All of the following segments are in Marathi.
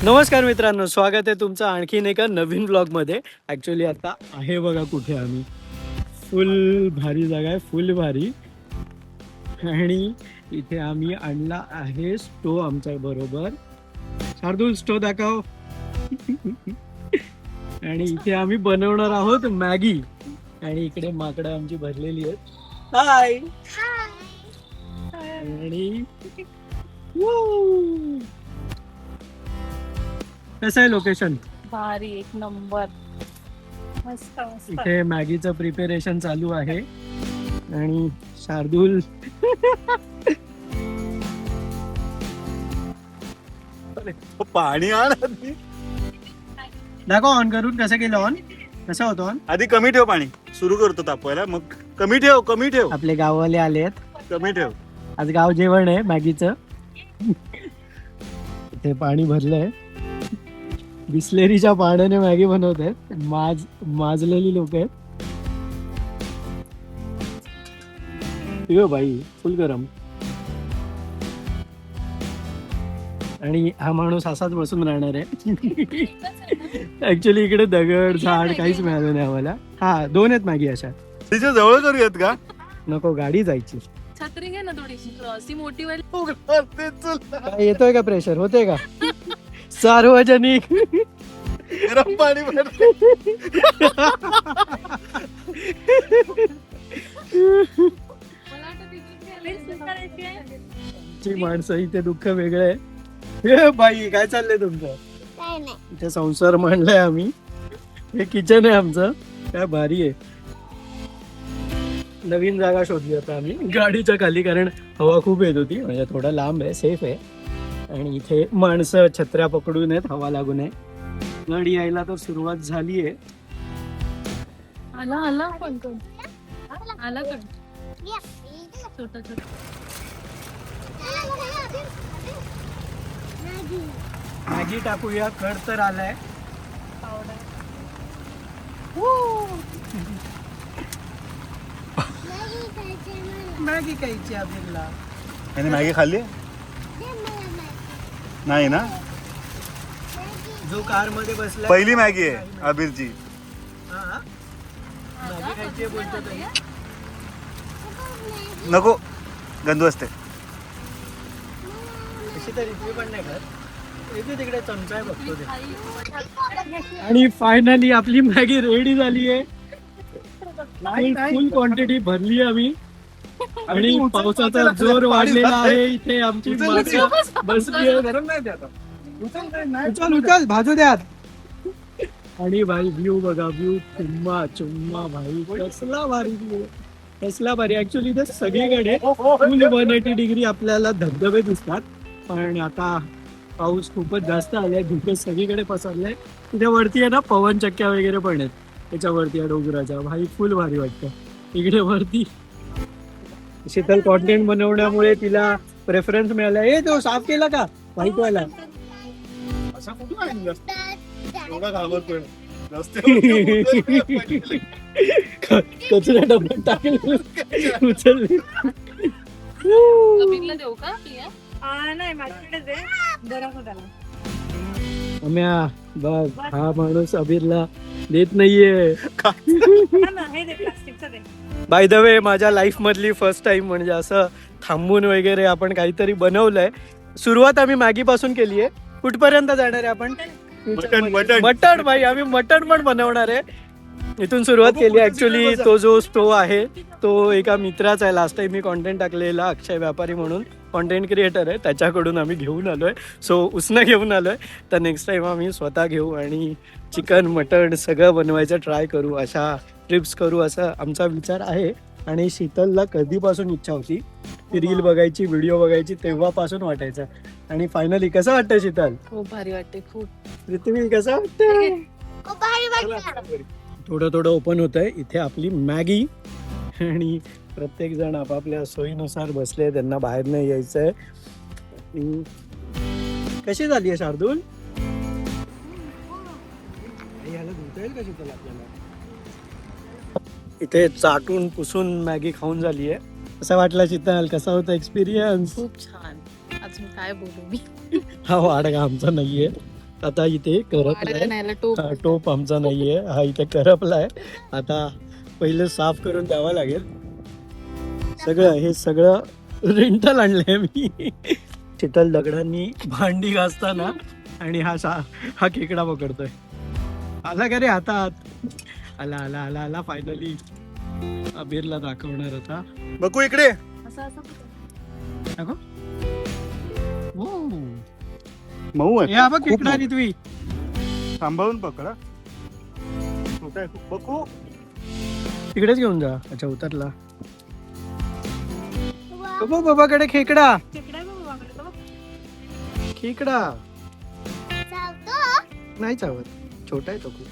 नमस्कार मित्रांनो, स्वागत आहे तुमचं आणखीन एका नवीन ब्लॉगमध्ये. ॲक्च्युली आता आहे बघा कुठे आम्ही. फुल भारी जागा आहे, फुल भारी. आणि इथे आम्ही आणला आहे स्टोव आमच्या बरोबर. शार्दूल स्टोव दाखव. आणि इथे आम्ही बनवणार आहोत मॅगी. आणि इकडे माकडं आमची भरलेली आहेत. हाय. आणि कसं आहे लोकेशन? भारी, एक नंबर. मस्त मस्त. इथे मॅगीचं प्रिपरेशन चालू आहे आणि शार्दूल पाणी आण दाखव ऑन करून. कसं केलं ऑन? कसं होतं ऑन? आधी कमी ठेव पाणी, सुरू करतो तापवायला. मग कमी ठेव आपले गाववाले आलेत. कमी ठेव. आज गाव जेवण आहे मॅगीचं. इथे पाणी भरलंय. बिस्लेरीच्या पाण्याने मॅगी बनवत आहेत. माजलेली लोक आहेत. बाई फुल गरम. आणि हा माणूस असाच बसून राहणार आहे. ऍक्च्युली इकडे दगड झाड काहीच मिळालं नाही आम्हाला. हा 2 आहेत मॅगी अशा. तिच्या जवळ करूयात का? नको, गाडी जायची. छत्री घे ना थोडीशी, क्रॉसी मोठी वाली. काय येतोय का प्रेशर? होते का? सार्वजनिक गरम पाणी माणसं इथे दुःख वेगळं आहे. हे बाई काय चाललंय तुमचं? इथे संसार मांडलाय आम्ही. हे किचन आहे आमचं. काय भारी आहे. नवीन जागा शोधली आता आम्ही गाडीच्या खाली, कारण हवा खूप येत होती. म्हणजे थोडं लांब आहे, सेफ आहे. आणि इथे माणसं छत्र्या पकडून आहेत हवा लागू नये. गाडी यायला तर सुरुवात झाली आहे. आला पण आला पण छोटा छोटा. मॅगी टाकूया. कड तर आलाय. मॅगी खायची आपल्याला. त्याने मॅगी खाल्ली नाही ना? जो कार मध्ये बसला पहिली मॅगी आहे अबीरची. मॅगी खायची बोलतो तरी. नको, गंदू असते. कशी तरी मी पण नाही खात. इथे तिकडे चमचा आहे बघतो ते. आणि फायनली आपली मॅगी रेडी झाली आहे. फुल क्वांटिटी भरली आम्ही. आणि पावसाचा जोर वाढलेला आहे. इथे आमची माणसं बसली आहे. उचल भाजू द्यात. आणि भाई व्ह्यू बघा, व्ह्यू चुम्मा भाई. कसला भारी व्ह्यू, कसला भारी. ऍक्च्युली इथे सगळीकडे फुल 180 डिग्री आपल्याला धबधबे दिसतात. पण आता पाऊस खूपच जास्त आलाय, धुके सगळीकडे पसरलाय. तिथे वरती आहे ना पवनचक्क्या वगैरे पण आहेत. त्याच्यावरती आहे डोंगराच्या. भाई फुल भारी वाटतं. इकडे वरती शीतल कॉन्टेंट बनवण्यामुळे तिला प्रेफरन्स मिळाला. तो साफ केला का व्हाईट वाला? असा कुठं आहे? एवढा घाबरतोय. कचरा डब्यात टाकले. उचलली. कबीरला देऊ का? नाही माझ्याकडे दे. गरम होताना बघ, हा माणूस अबीरला देत नाहीये. बाय द वे, माझ्या लाईफ मधली फर्स्ट टाइम म्हणजे असं थांबून वगैरे आपण काहीतरी बनवलंय. सुरुवात आम्ही मॅगी पासून केली आहे. कुठपर्यंत जाणार आहे आपण? मटण. भाई आम्ही मटण पण बनवणार आहे. इथून सुरुवात केली. ऍक्च्युली तो जो स्टोव आहे तो एका मित्राचा आहे. लास्ट टाइम मी कॉन्टेंट टाकलेला, अक्षय व्यापारी म्हणून कॉन्टेंट क्रिएटर आहे, त्याच्याकडून आम्ही घेऊन आलोय. सो उसनं घेऊन आलोय. तर नेक्स्ट टाइम आम्ही स्वतः घेऊ आणि चिकन मटण सगळं बनवायचं ट्राय करू. अशा ट्रिप्स करू असा आमचा विचार आहे. आणि शीतलला कधीपासून इच्छा होती ती रील बघायची, व्हिडिओ बघायची, तेव्हापासून वाटायचं. आणि फायनली कसं वाटतं शीतल? खूप भारी वाटते. खूप. पृथ्वी कसं वाटतं? थोडं थोडं ओपन होत आहे. इथे आपली मॅगी. आणि प्रत्येक जण आपापल्या सोयीनुसार बसले. त्यांना बाहेर नाही यायचंय. कशी झाली आहे शार्दूल? याला धुता येईल का शीतल आपल्याला? इथे चाटून पुसून मॅगी खाऊन झाली आहे. कसं वाटलं शीतल? कसा होता एक्सपिरियन्स? खूप छान. अजून काय बोलू मी. हा वाडगा आमचा नाहीये. आता इथे करपलाय. न्यायला टोप टोप आमचा नाहीये, हा इथे करपलाय. आता पहिले साफ करून द्यावा लागेल सगळं. हे सगळं रेंटल आणलंय मी. शीतल दगडांनी भांडी घासताना आणि हा खेकडा पकडतोय. आला का रे हातात? आला आला आला आला फायनली. अबीरला दाखवणार होता. बघू इकडे. असं असं दाखव. ओ, मऊ आहे. या बघ खूप खेकडा मऊ. रे तुम्ही. सांभाळून पकडा. छोटा आहे खूप. बघू. तिकडेच घेऊन जा. अच्छा उतरला. बघ बाबाकडे खेकडा. खेकडा आहे बाबा वाकडे, तो बघ. खेकडा नाही चावत. छोटा आहे तो खूप.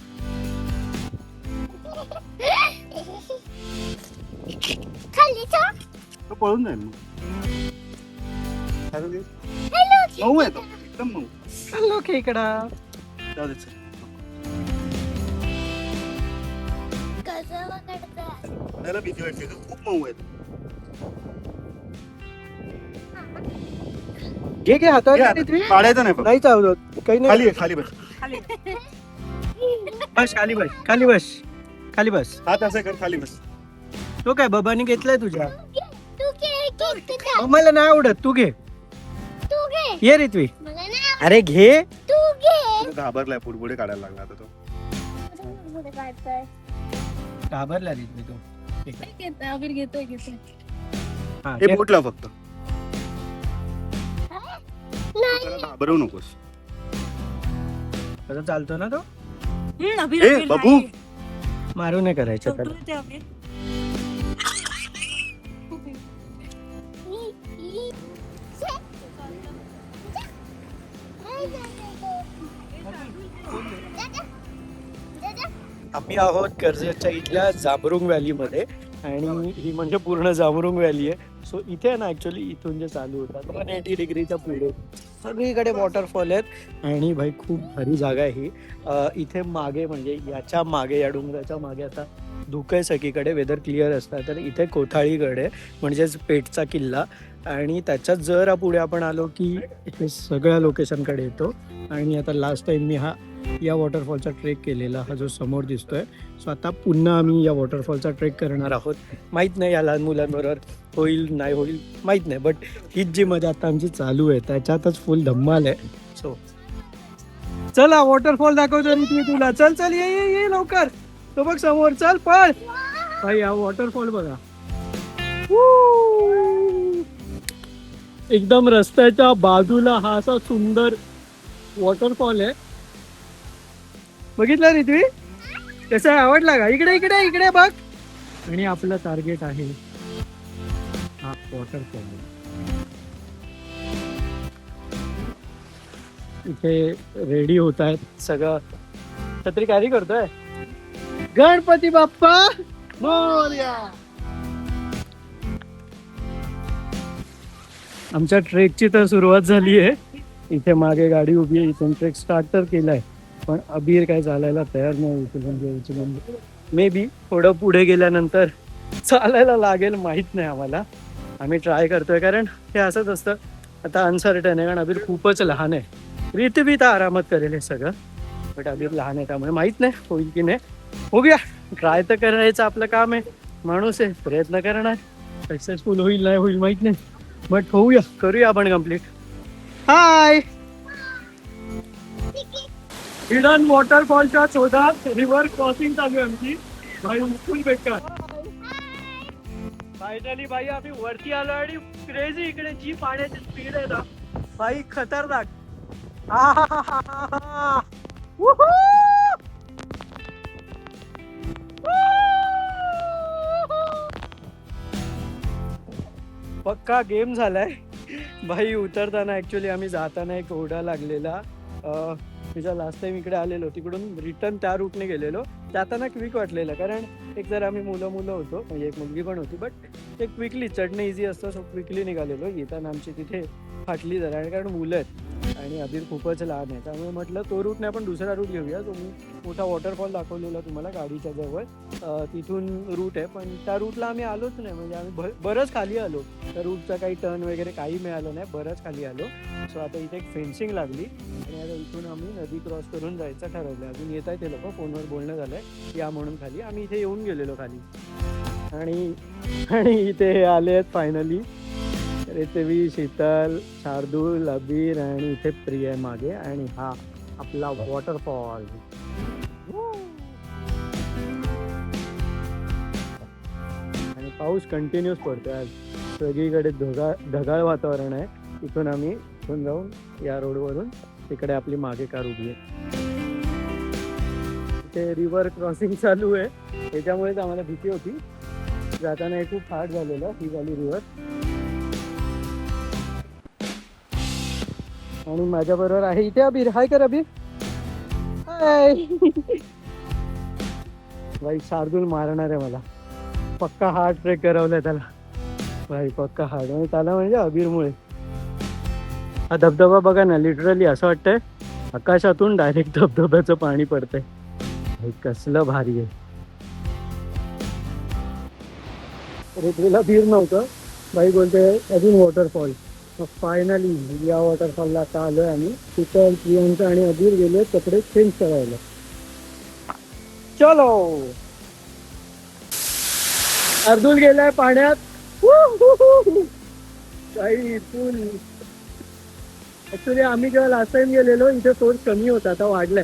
तो पळून जाईल मग. चालेल. मऊ आहे तो एकदम मऊ. हॅलो खेकडा. जाऊ दे, चल. त्याला भीती वाटते का? खूप मऊ आहे तो. घे घे हातावर घे घे आता. तुम्ही. पाडायचं नाही फक्त. नाही चावत काही नाही. खाली आहे, खाली बस. खाली बस खाली बस. खाली बस. खाली बस. हात असं कर, खाली बस. तो काय बाबांनी घेतलाय तुझ्या? मला नाही आवडत. तू घे. ये रे तुम्ही. अरे घे. तो घाबरलाय, पुढे काढायला लागला आता तो. घाबरला रे तुम्ही तो. घेतोय अबीर घेतोय हा, हे घे. बोट लाव फक्त. त्याला घाबरवू नकोस. कसं चालतो ना तो. अबीर ए, अबीर बाबू. नाही. मारू नाही करायचं तो त्याला. दूर ते अबीर. आम्ही आहोत कर्जतच्या इथल्या जांभरुंग व्हॅलीमध्ये आणि ही म्हणजे पूर्ण जांभरुंग व्हॅली आहे. सो इथे ना ऍक्च्युली इथून जे चालू होतात 180 डिग्रीच्या पुढे सगळीकडे वॉटरफॉल आहेत आणि भाई खूप भारी जागा आहे ही. इथे मागे म्हणजे याच्या मागे या डोंगराच्या मागे आता धुकं आहे सगळीकडे, वेदर क्लिअर असतात. तर इथे कोथाळीकडे म्हणजेच पेठचा किल्ला आणि त्याच्यात जर पुढे आपण आलो की हे सगळ्या लोकेशनकडे येतो. आणि आता लास्ट टाइम मी या वॉटरफॉलचा ट्रेक केलेला, हा जो समोर दिसतोय. सो आता पुन्हा आम्ही या वॉटरफॉलचा ट्रेक करणार आहोत. माहीत नाही या लहान मुलांबरोबर होईल नाही होईल माहीत नाही, बट हीच जी मजा आता आमची चालू आहे त्याच्यातच फुल धम्माल आहे. सो चला वॉटरफॉल दाखवतो मी तुला. चल चल ये ये ये लवकर. तो बघ समोर. चल पळ. भाई हा वॉटरफॉल बघा. एकदम रस्त्याच्या बाजूला हा असा सुंदर वॉटरफॉल आहे. बघितलं रे तुम्ही कसं आहे? आवडला का? इकडे इकडे इकडे बघ. आणि आपलं टार्गेट आहे हा वॉटरफॉल. इथे रेडी होत आहेत सगळं. छत्री कॅरी करतोय. गणपती बाप्पा मोरया. आमच्या ट्रेकची तर सुरुवात झाली आहे. इथे मागे गाडी उभी आहे. इथून ट्रेक स्टार्ट तर केलाय पण अबीर काय चालायला तयार नाही. उचलून मे बी थोडं पुढे गेल्यानंतर चालायला लागेल, माहीत नाही आम्हाला. आम्ही ट्राय करतोय कारण हे असंच असतं. आता अनसर्टन आहे कारण अबीर खूपच लहान आहे. रीतबी तर आरामात करेल हे सगळं, बट अबीर लहान आहे त्यामुळे माहीत नाही होईल की नाही. बघूया. ट्राय तर करायचं आपलं काम आहे. माणूस आहे, प्रयत्न करणार. सक्सेसफुल होईल नाही होईल माहीत नाही, बट होऊया, करूया आपण कम्प्लीट. हाय. हिडन वॉटरफॉलच्या शोधात रिव्हर क्रॉसिंग चालू आहे आमची. भाई फुल बेकार. फायनली भाई आम्ही वरती आलो आणि क्रेझी इकडे जी पाण्याची स्पीड आहे ना भाई खतरनाक. पक्का गेम झालाय भाई. उतरताना ऍक्च्युली आम्ही जाताना एक ओढा लागलेला. तिच्या लास्ट टाइम इकडे आलेलो, तिकडून रिटर्न त्या रूटने गेलेलो. जाताना क्विक वाटलेलं कारण एक जर आम्ही मुलं होतो, म्हणजे एक मुलगी पण होती, बट ते क्विकली चढणं इझी असतं. सो क्विकली निघालेलो. येताना आमची तिथे फाटली जरा कारण मुलं आहेत. आणि अबीर खूपच लहान आहे, त्यामुळे म्हटलं तो रूट नाही पण दुसरा रूट घेऊया. तो मी मोठा वॉटरफॉल दाखवलेला तुम्हाला गाडीच्या जवळ, तिथून रूट आहे, पण त्या रूटला आम्ही आलोच नाही. म्हणजे आम्ही बरंच खाली आलो, त्या रूटचा काही टर्न वगैरे काही मिळालं नाही, बरंच खाली आलो. सो आता इथे एक फेन्सिंग लागली आणि आता इथून आम्ही नदी क्रॉस करून जायचं ठरवलं. अजून येत आहे ते लोक, फोनवर बोलणं झालंय या म्हणून खाली. आम्ही इथे येऊन गेलेलो खाली आणि इथे आले आहेत फायनली. रेतवी, शीतल, शार्दूल, अबीर आणि इथे प्रिया आहे मागे. आणि हा आपला वॉटरफॉल. आणि पाऊस कंटिन्यूस पडतोय आज, सगळीकडे ढगाळ वातावरण आहे. इथून आम्ही इथून जाऊन या रोडवरून तिकडे आपली मागे कार उभी आहे. इथे रिव्हर क्रॉसिंग चालू आहे, त्याच्यामुळेच आम्हाला भीती होती. जाताना हे खूप हार्ड झालेलं, ही झाली रिव्हर. आणि माझ्या बरोबर आहे इथे अबीर. हाय कर अबीर. हाय. भाई शार्दूल मारणार आहे मला, पक्का हार्ड ट्रेक करवलाय त्याला भाई, पक्का हार्ड. आणि त्याला म्हणजे अबीरमुळे. हा धबधबा बघा ना, लिटरली असं वाटतंय आकाशातून डायरेक्ट धबधब्याचं पाणी पडतंय. भाई कसलं भारी आहे. रेल्वेला भीर नव्हतं, भाई बोलते अजून वॉटरफॉल. फायनली या वॉटरफॉलला आता आलोय आम्ही. तिथं प्रियांका आणि अबीर गेले कपडे चेंज करायला. चलो. शार्दूल गेलाय पाण्यात. काही फुल. ऍक्च्युली आम्ही जेव्हा लास्ट टाइम गेलेलो इथे सोर्स कमी होता, आता वाढलाय.